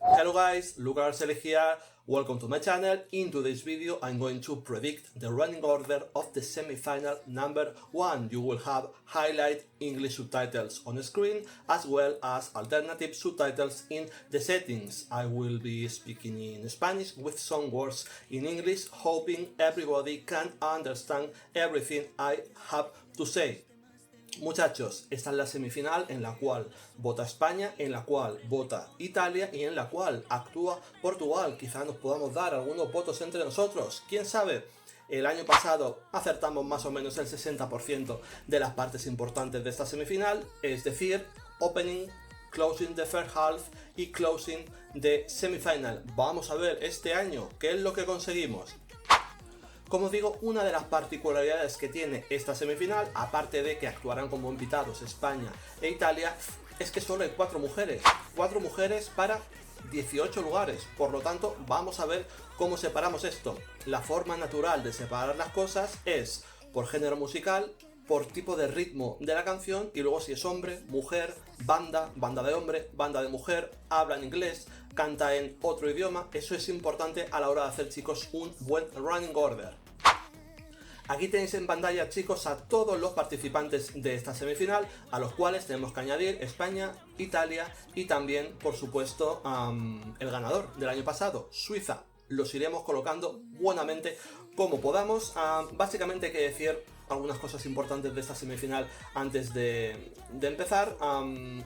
Hello guys, Luca Arceli here, welcome to my channel. In today's video I'm going to predict the running order of the semi-final number 1. You will have highlight English subtitles on the screen as well as alternative subtitles in the settings. I will be speaking in Spanish with some words in English, hoping everybody can understand everything I have to say. Muchachos, esta es la semifinal en la cual vota España, en la cual vota Italia y en la cual actúa Portugal. Quizá nos podamos dar algunos votos entre nosotros, quién sabe. El año pasado acertamos más o menos el 60% de las partes importantes de esta semifinal, es decir, opening, closing the first half y closing the semifinal. Vamos a ver este año qué es lo que conseguimos. Como os digo, una de las particularidades que tiene esta semifinal, aparte de que actuarán como invitados España e Italia, es que solo hay 4 mujeres. 4 mujeres para 18 lugares. Por lo tanto, vamos a ver cómo separamos esto. La forma natural de separar las cosas es por género musical, por tipo de ritmo de la canción y luego si es hombre, mujer, banda, banda de hombre, banda de mujer, habla en inglés, canta en otro idioma. Eso es importante a la hora de hacer, chicos, un buen running order. Aquí tenéis en pantalla, chicos, a todos los participantes de esta semifinal, a los cuales tenemos que añadir España, Italia y también, por supuesto, el ganador del año pasado, Suiza. Los iremos colocando buenamente como podamos. Básicamente hay que decir algunas cosas importantes de esta semifinal antes de empezar.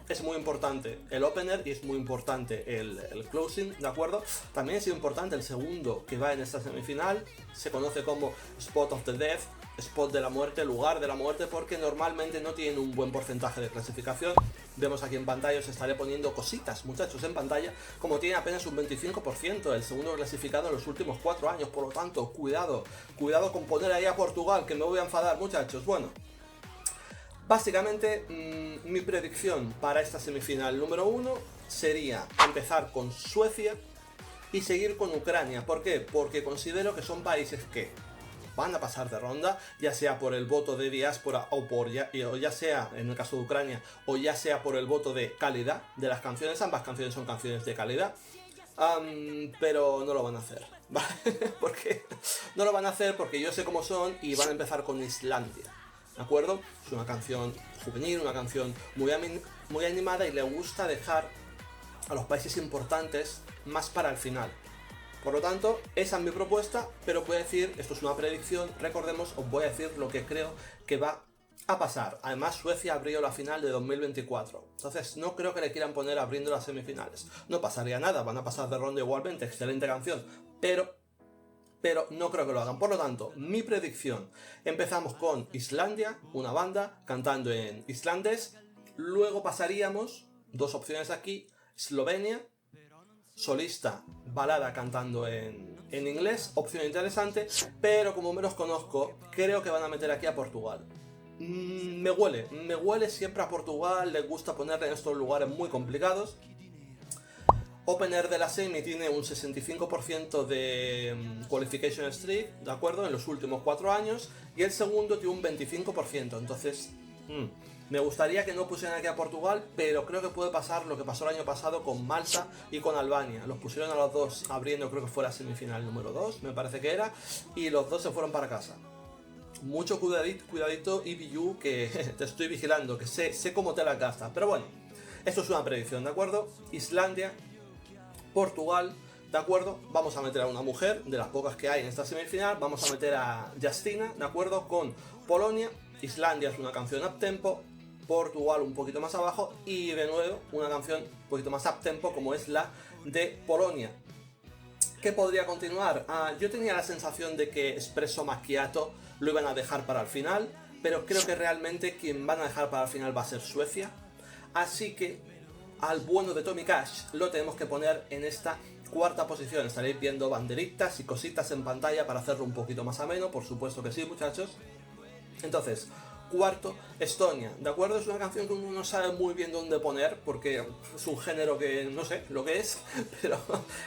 Es muy importante el opener y es muy importante el closing, ¿de acuerdo? También es importante el segundo que va en esta semifinal, se conoce como Spot of the Death, spot de la muerte, lugar de la muerte, porque normalmente no tienen un buen porcentaje de clasificación. Vemos aquí en pantalla, os estaré poniendo cositas, muchachos, en pantalla, como tiene apenas un 25%, el segundo clasificado en los últimos 4 años, por lo tanto, cuidado con poner ahí a Portugal, que me voy a enfadar, muchachos. Bueno, básicamente, mi predicción para esta semifinal número 1 sería empezar con Suecia y seguir con Ucrania. ¿Por qué? Porque considero que son países que van a pasar de ronda, ya sea por el voto de diáspora o ya sea, en el caso de Ucrania, o ya sea por el voto de calidad de las canciones. Ambas canciones son canciones de calidad, pero no lo van a hacer, ¿vale? Porque no lo van a hacer porque yo sé cómo son y van a empezar con Islandia, ¿de acuerdo? Es una canción juvenil, una canción muy animada y le gusta dejar a los países importantes más para el final. Por lo tanto, esa es mi propuesta, pero voy a decir, esto es una predicción, recordemos, os voy a decir lo que creo que va a pasar. Además, Suecia abrió la final de 2024, entonces no creo que le quieran poner abriendo las semifinales. No pasaría nada, van a pasar de ronda igualmente, excelente canción, pero no creo que lo hagan. Por lo tanto, mi predicción, empezamos con Islandia, una banda cantando en islandés, luego pasaríamos, dos opciones aquí, Eslovenia, solista, balada cantando en inglés, opción interesante, pero como me los conozco, creo que van a meter aquí a Portugal. Me huele siempre a Portugal, les gusta ponerle en estos lugares muy complicados. Opener de la semi tiene un 65% de qualification streak, ¿de acuerdo? En los últimos 4 años, y el segundo tiene un 25%, entonces me gustaría que no pusieran aquí a Portugal, pero creo que puede pasar lo que pasó el año pasado con Malta y con Albania. Los pusieron a los dos abriendo, creo que fue la semifinal número 2, me parece que era, y los dos se fueron para casa. Mucho cuidadito EBU, que te estoy vigilando, que sé cómo te la gastas. Pero bueno, esto es una predicción, ¿de acuerdo? Islandia, Portugal, ¿de acuerdo? Vamos a meter a una mujer, de las pocas que hay en esta semifinal. Vamos a meter a Justina, ¿de acuerdo? Con Polonia. Islandia es una canción uptempo, Portugal un poquito más abajo y de nuevo una canción un poquito más uptempo como es la de Polonia. ¿Qué podría continuar? Yo tenía la sensación de que Espresso Macchiato lo iban a dejar para el final, pero creo que realmente quien van a dejar para el final va a ser Suecia. Así que al bueno de Tommy Cash lo tenemos que poner en esta cuarta posición. Estaréis viendo banderitas y cositas en pantalla para hacerlo un poquito más ameno, por supuesto que sí, muchachos. Entonces, cuarto, Estonia, ¿de acuerdo? Es una canción que uno no sabe muy bien dónde poner porque es un género que no sé lo que es, pero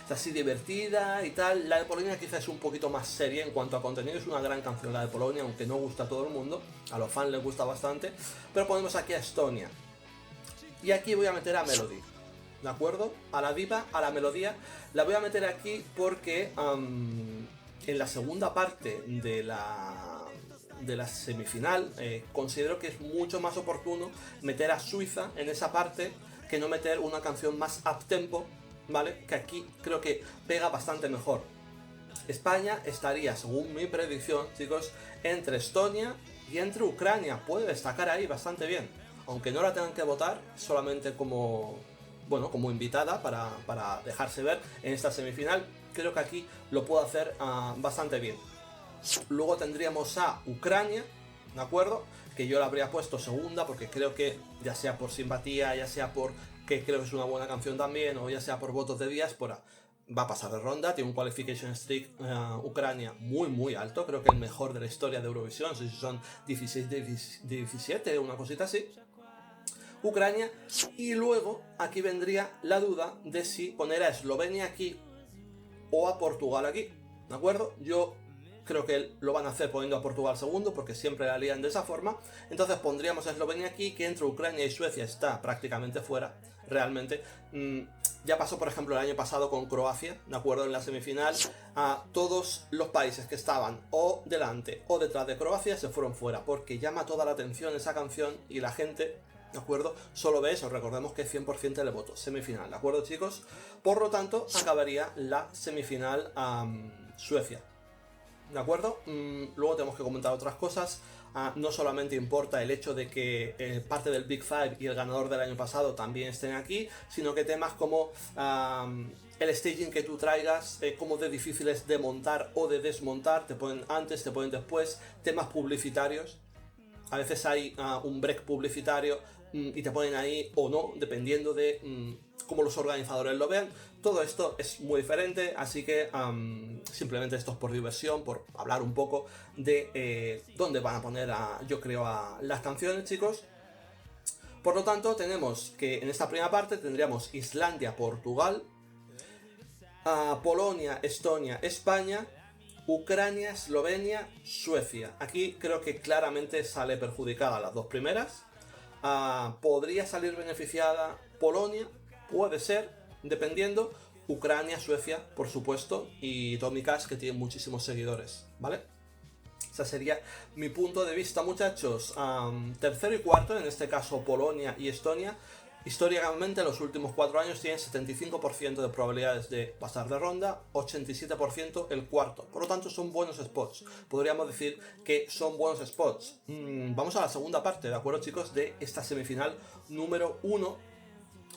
es así divertida y tal. La de Polonia quizás es un poquito más seria en cuanto a contenido, es una gran canción la de Polonia, aunque no gusta a todo el mundo, a los fans les gusta bastante, pero ponemos aquí a Estonia. Y aquí voy a meter a Melody. ¿de acuerdo? A la diva, a la melodía. La voy a meter aquí porque en la segunda parte de la semifinal considero que es mucho más oportuno meter a Suiza en esa parte que no meter una canción más up-tempo, ¿vale? Que aquí creo que pega bastante mejor. España estaría, según mi predicción, chicos, entre Estonia y entre Ucrania. Puede destacar ahí bastante bien. Aunque no la tengan que votar, solamente como, bueno, como invitada para dejarse ver en esta semifinal, creo que aquí lo puedo hacer bastante bien. Luego tendríamos a Ucrania, ¿de acuerdo? Que yo la habría puesto segunda porque creo que, ya sea por simpatía, ya sea por que creo que es una buena canción también, o ya sea por votos de diáspora, va a pasar de ronda. Tiene un qualification streak Ucrania muy alto, creo que el mejor de la historia de Eurovisión, no sé si son 16 de 17, una cosita así. Ucrania, y luego aquí vendría la duda de si poner a Eslovenia aquí o a Portugal aquí, ¿de acuerdo? Yo creo que lo van a hacer poniendo a Portugal segundo porque siempre la lían de esa forma. Entonces pondríamos a Eslovenia aquí, que entre Ucrania y Suecia está prácticamente fuera, realmente. Ya pasó, por ejemplo, el año pasado con Croacia, ¿de acuerdo? En la semifinal, a todos los países que estaban o delante o detrás de Croacia se fueron fuera, porque llama toda la atención esa canción y la gente, ¿de acuerdo? Solo ve eso. Recordemos que 100% de voto, semifinal, ¿de acuerdo, chicos? Por lo tanto, acabaría la semifinal Suecia, ¿de acuerdo? Luego tenemos que comentar otras cosas. No solamente importa el hecho de que parte del Big Five y el ganador del año pasado también estén aquí, sino que temas como el staging que tú traigas, cómo de difícil es de montar o de desmontar, te ponen antes, te ponen después, temas publicitarios. A veces hay un break publicitario y te ponen ahí o no, dependiendo de cómo los organizadores lo vean. Todo esto es muy diferente, así que simplemente esto es por diversión, por hablar un poco de dónde van a poner, yo creo, las canciones, chicos. Por lo tanto, tenemos que en esta primera parte tendríamos Islandia, Portugal, Polonia, Estonia, España, Ucrania, Eslovenia, Suecia. Aquí creo que claramente sale perjudicada las dos primeras. Podría salir beneficiada Polonia, puede ser, dependiendo. Ucrania, Suecia, por supuesto, y Tommy Cash, que tiene muchísimos seguidores, ¿vale? Ese sería mi punto de vista, muchachos. Tercero y cuarto, en este caso Polonia y Estonia, históricamente en los últimos 4 años tienen 75% de probabilidades de pasar de ronda, 87% el cuarto. Por lo tanto, son buenos spots. Podríamos decir que son buenos spots. Vamos a la segunda parte, ¿de acuerdo, chicos? De esta semifinal número 1,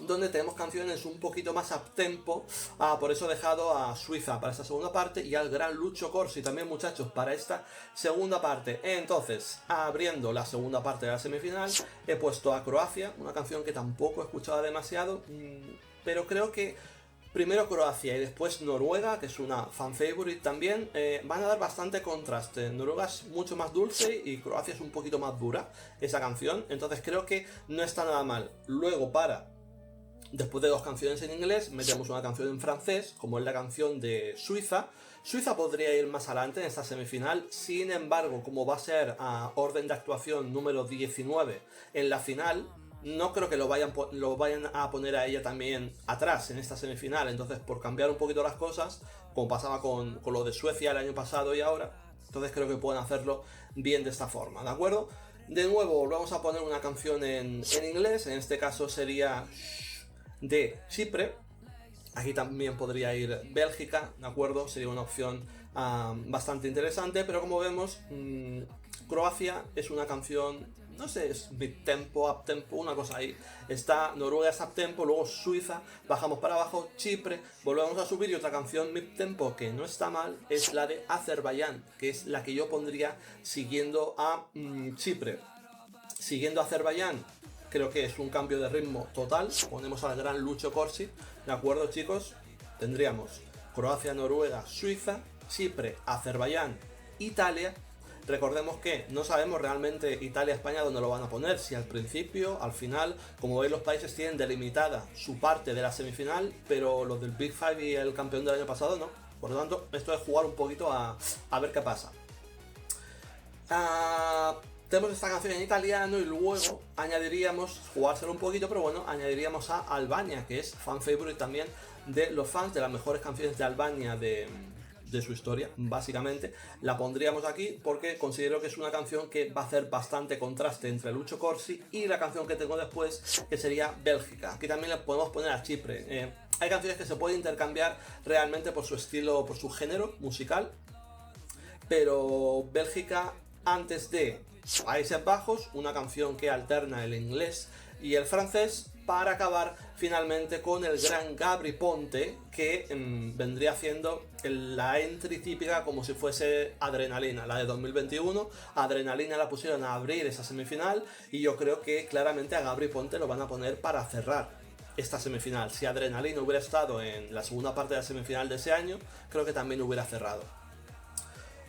donde tenemos canciones un poquito más up-tempo. Por eso he dejado a Suiza para esta segunda parte y al gran Lucio Corsi también, muchachos, para esta segunda parte. Entonces, abriendo la segunda parte de la semifinal, he puesto a Croacia, una canción que tampoco he escuchado demasiado, pero creo que primero Croacia y después Noruega, que es una fan favorite también, van a dar bastante contraste. Noruega es mucho más dulce y Croacia es un poquito más dura, esa canción. Entonces creo que no está nada mal. Luego, después de 2 canciones en inglés, metemos una canción en francés, como es la canción de Suiza. Suiza podría ir más adelante en esta semifinal, sin embargo, como va a ser a orden de actuación número 19 en la final, no creo que lo vayan a poner a ella también atrás en esta semifinal. Entonces, por cambiar un poquito las cosas, como pasaba con lo de Suecia el año pasado y ahora, entonces creo que pueden hacerlo bien de esta forma, ¿de acuerdo? De nuevo, volvemos a poner una canción en inglés, en este caso sería de Chipre. Aquí también podría ir Bélgica, ¿de acuerdo? Sería una opción bastante interesante, pero como vemos, Croacia es una canción, no sé, es mid-tempo, up-tempo, una cosa ahí. Está Noruega es up-tempo, luego Suiza, bajamos para abajo, Chipre, volvemos a subir, y otra canción mid-tempo que no está mal es la de Azerbaiyán, que es la que yo pondría siguiendo a Chipre. Siguiendo a Azerbaiyán, creo que es un cambio de ritmo total. Ponemos al gran Lucio Corsi, ¿de acuerdo, chicos? Tendríamos Croacia, Noruega, Suiza, Chipre, Azerbaiyán, Italia. Recordemos que no sabemos realmente Italia-España dónde lo van a poner, si al principio, al final. Como veis, los países tienen delimitada su parte de la semifinal, pero los del Big Five y el campeón del año pasado no. Por lo tanto, esto es jugar un poquito a ver qué pasa. tenemos esta canción en italiano y luego añadiríamos, jugárselo un poquito, pero bueno, añadiríamos a Albania, que es fan favorite también de los fans, de las mejores canciones de Albania de su historia, básicamente. La pondríamos aquí porque considero que es una canción que va a hacer bastante contraste entre Lucio Corsi y la canción que tengo después, que sería Bélgica. Aquí también le podemos poner a Chipre. Hay canciones que se pueden intercambiar realmente por su estilo, por su género musical, pero Bélgica antes de Países Bajos, una canción que alterna el inglés y el francés, para acabar finalmente con el gran Gabry Ponte, que vendría haciendo la entry típica como si fuese Adrenalina, la de 2021. Adrenalina la pusieron a abrir esa semifinal y yo creo que claramente a Gabry Ponte lo van a poner para cerrar esta semifinal. Si Adrenalina hubiera estado en la segunda parte de la semifinal de ese año, creo que también hubiera cerrado.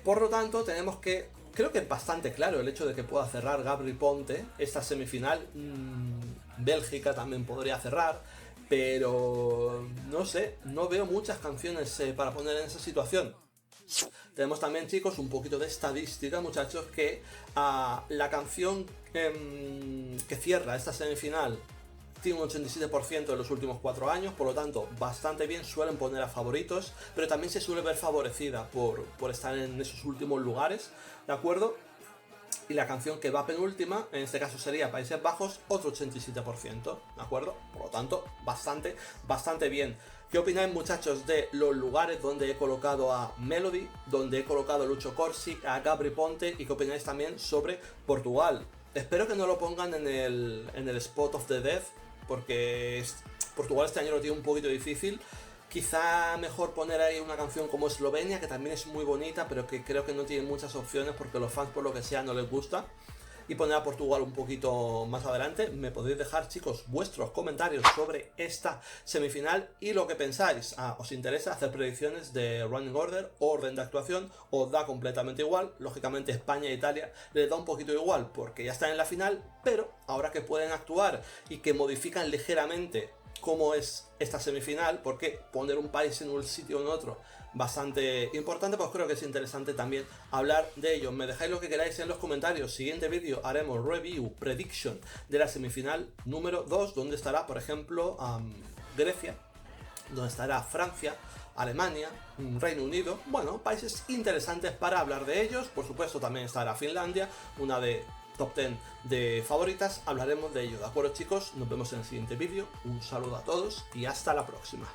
Por lo tanto, tenemos que, creo que es bastante claro el hecho de que pueda cerrar Gabry Ponte esta semifinal. Bélgica también podría cerrar, pero no sé, no veo muchas canciones para poner en esa situación. Tenemos también, chicos, un poquito de estadística, muchachos, que la canción que cierra esta semifinal tiene un 87% en los últimos 4 años, por lo tanto, bastante bien. Suelen poner a favoritos, pero también se suele ver favorecida por estar en esos últimos lugares, ¿de acuerdo? Y la canción que va penúltima, en este caso sería Países Bajos, otro 87%, ¿de acuerdo? Por lo tanto, bastante bien. ¿Qué opináis, muchachos, de los lugares donde he colocado a Melody, donde he colocado a Lucio Corsi, a Gabry Ponte, y qué opináis también sobre Portugal? Espero que no lo pongan en el Spot of the Death, porque Portugal este año lo tiene un poquito difícil. Quizá mejor poner ahí una canción como Eslovenia, que también es muy bonita, pero que creo que no tiene muchas opciones porque los fans, por lo que sea, no les gusta. Y poner a Portugal un poquito más adelante. Me podéis dejar, chicos, vuestros comentarios sobre esta semifinal y lo que pensáis. ¿Os interesa hacer predicciones de running order o orden de actuación? ¿Os da completamente igual? Lógicamente España e Italia les da un poquito igual porque ya están en la final, pero ahora que pueden actuar y que modifican ligeramente cómo es esta semifinal, porque poner un país en un sitio o en otro bastante importante, pues creo que es interesante también hablar de ello. Me dejáis lo que queráis en los comentarios. Siguiente vídeo haremos review, prediction de la semifinal número 2, donde estará, por ejemplo, Grecia, donde estará Francia, Alemania, Reino Unido. Bueno, países interesantes para hablar de ellos. Por supuesto también estará Finlandia, una de top 10 de favoritas. Hablaremos de ello, ¿de acuerdo, chicos? Nos vemos en el siguiente vídeo. Un saludo a todos y hasta la próxima.